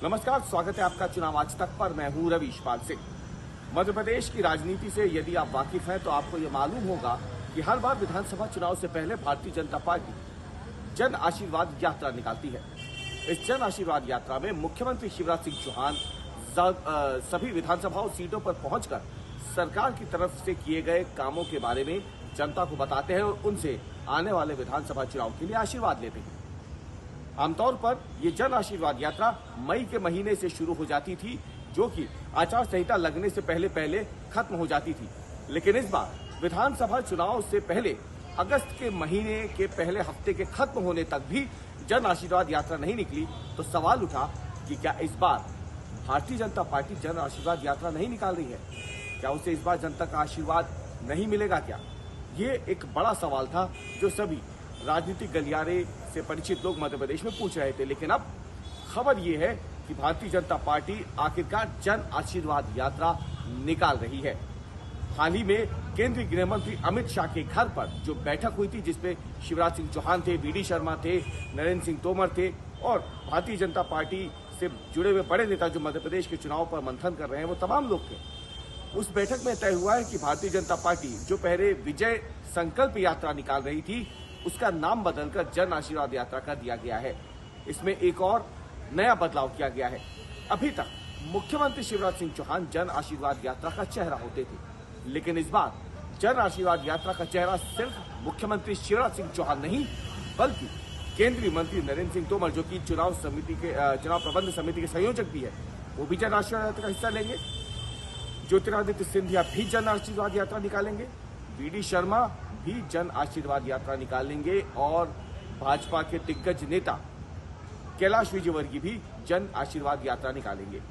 नमस्कार, स्वागत है आपका चुनाव आज तक पर। मैं हूं रवीश पाल सिंह। मध्य प्रदेश की राजनीति से यदि आप वाकिफ हैं तो आपको ये मालूम होगा कि हर बार विधानसभा चुनाव से पहले भारतीय जनता पार्टी जन आशीर्वाद यात्रा निकालती है। इस जन आशीर्वाद यात्रा में मुख्यमंत्री शिवराज सिंह चौहान सभी विधानसभाओं सीटों पर पहुंचकर सरकार की तरफ से किए गए कामों के बारे में जनता को बताते हैं और उनसे आने वाले विधानसभा चुनाव के लिए आशीर्वाद लेते हैं। आमतौर पर ये जन आशीर्वाद यात्रा मई के महीने से शुरू हो जाती थी, जो कि आचार संहिता लगने से पहले पहले खत्म हो जाती थी। लेकिन इस बार विधानसभा चुनाव से पहले अगस्त के महीने के पहले हफ्ते के खत्म होने तक भी जन आशीर्वाद यात्रा नहीं निकली। तो सवाल उठा कि क्या इस बार भारतीय जनता पार्टी जन आशीर्वाद यात्रा नहीं निकाल रही है? क्या उसे इस बार जनता का आशीर्वाद नहीं मिलेगा? क्या ये एक बड़ा सवाल था जो सभी राजनीतिक गलियारे से परिचित लोग मध्य प्रदेश में पूछ रहे थे। लेकिन अब खबर ये है कि भारतीय जनता पार्टी आखिरकार जन आशीर्वाद यात्रा निकाल रही है। हाल ही में केंद्रीय गृह मंत्री अमित शाह के घर पर जो बैठक हुई थी, जिसमें शिवराज सिंह चौहान थे, वी डी शर्मा थे, नरेंद्र सिंह तोमर थे और भारतीय जनता पार्टी से जुड़े हुए बड़े नेता जो मध्य प्रदेश के चुनाव पर मंथन कर रहे हैं, वो तमाम लोग थे। उस बैठक में तय हुआ है कि भारतीय जनता पार्टी जो पहले विजय संकल्प यात्रा निकाल रही थी, उसका नाम बदलकर जन आशीर्वाद यात्रा कर दिया गया है। इसमें एक और नया बदलाव किया गया है। अभी तक मुख्यमंत्री शिवराज सिंह चौहान जन आशीर्वाद यात्रा का चेहरा होते थे, लेकिन इस बार जन आशीर्वाद यात्रा का चेहरा सिर्फ मुख्यमंत्री शिवराज सिंह चौहान नहीं, बल्कि केंद्रीय मंत्री नरेंद्र सिंह तोमर, जो कि चुनाव प्रबंध समिति के संयोजक भी है, वो भी जन आशीर्वाद यात्रा का हिस्सा लेंगे। ज्योतिरादित्य सिंधिया भी जन आशीर्वाद यात्रा निकालेंगे। वी डी शर्मा भी जन आशीर्वाद यात्रा निकालेंगे और भाजपा के दिग्गज नेता कैलाश विजयवर्गीय भी जन आशीर्वाद यात्रा निकालेंगे।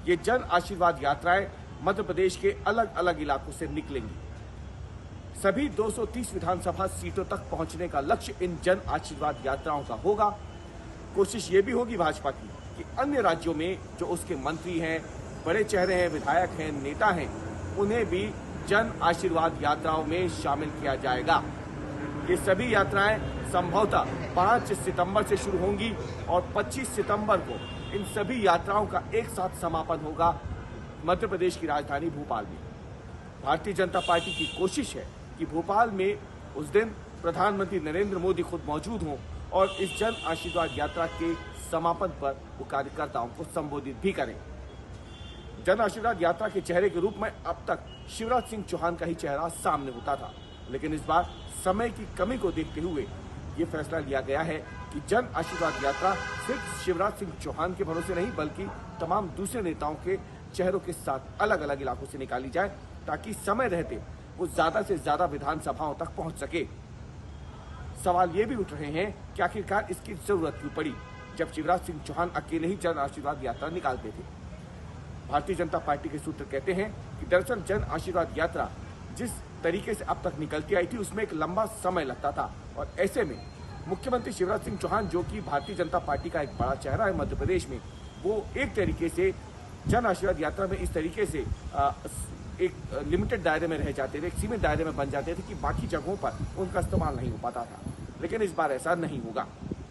ये जन आशीर्वाद यात्राएं मध्य प्रदेश के अलग अलग इलाकों से निकलेंगी। सभी 230 विधानसभा सीटों तक पहुंचने का लक्ष्य इन जन आशीर्वाद यात्राओं का होगा। कोशिश ये भी होगी भाजपा की कि अन्य राज्यों में जो उसके मंत्री हैं, बड़े चेहरे हैं, विधायक हैं, नेता हैं, उन्हें भी जन आशीर्वाद यात्राओं में शामिल किया जाएगा। ये सभी यात्राएं संभवतः 5 सितंबर से शुरू होंगी और 25 सितंबर को इन सभी यात्राओं का एक साथ समापन होगा मध्य प्रदेश की राजधानी भोपाल में। भारतीय जनता पार्टी की कोशिश है कि भोपाल में उस दिन प्रधानमंत्री नरेंद्र मोदी खुद मौजूद हों और इस जन आशीर्वाद यात्रा के समापन पर वो कार्यकर्ताओं को संबोधित भी करें। जन आशीर्वाद यात्रा के चेहरे के रूप में अब तक शिवराज सिंह चौहान का ही चेहरा सामने होता था, लेकिन इस बार समय की कमी को देखते हुए ये फैसला लिया गया है कि जन आशीर्वाद यात्रा सिर्फ शिवराज सिंह चौहान के भरोसे नहीं, बल्कि तमाम दूसरे नेताओं के चेहरों के साथ अलग अलग इलाकों से निकाली जाए, ताकि समय रहते वो ज्यादा से ज्यादा विधानसभाओं तक पहुंच सके। सवाल ये भी उठ रहे हैं कि आखिरकार इसकी जरूरत क्यों पड़ी, जब शिवराज सिंह चौहान अकेले ही जन आशीर्वाद यात्रा निकालते थे। भारतीय जनता पार्टी के सूत्र कहते हैं कि दरअसल जन आशीर्वाद यात्रा जिस तरीके से अब तक निकलती आई थी, उसमें एक लंबा समय लगता था और ऐसे में मुख्यमंत्री शिवराज सिंह चौहान, जो कि भारतीय जनता पार्टी का एक बड़ा चेहरा है मध्य प्रदेश में, वो एक तरीके से जन आशीर्वाद यात्रा में इस तरीके से एक लिमिटेड दायरे में रह जाते थे, एक सीमित दायरे में बन जाते थे कि बाकी जगहों पर उनका इस्तेमाल नहीं हो पाता था। लेकिन इस बार ऐसा नहीं होगा।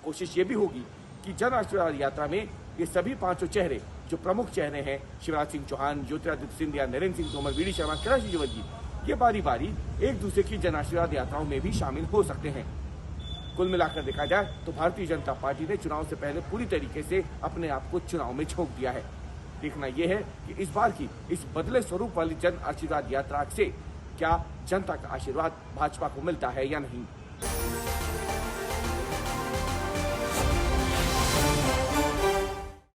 कोशिश ये भी होगी कि जन आशीर्वाद यात्रा में ये सभी पांचों चेहरे जो प्रमुख चेहरे हैं, शिवराज सिंह चौहान, ज्योतिरादित्य सिंधिया, नरेंद्र सिंह तोमर, वी डी शर्मा, कैलाश विजयवर्गीय, ये बारी बारी एक दूसरे की जन आशीर्वाद यात्राओं में भी शामिल हो सकते हैं। कुल मिलाकर देखा जाए तो भारतीय जनता पार्टी ने चुनाव से पहले पूरी तरीके से अपने आप को चुनाव में झोंक दिया है। देखना यह है कि इस बार की इस बदले स्वरूप वाली जन आशीर्वाद यात्रा से क्या जनता का आशीर्वाद भाजपा को मिलता है या नहीं।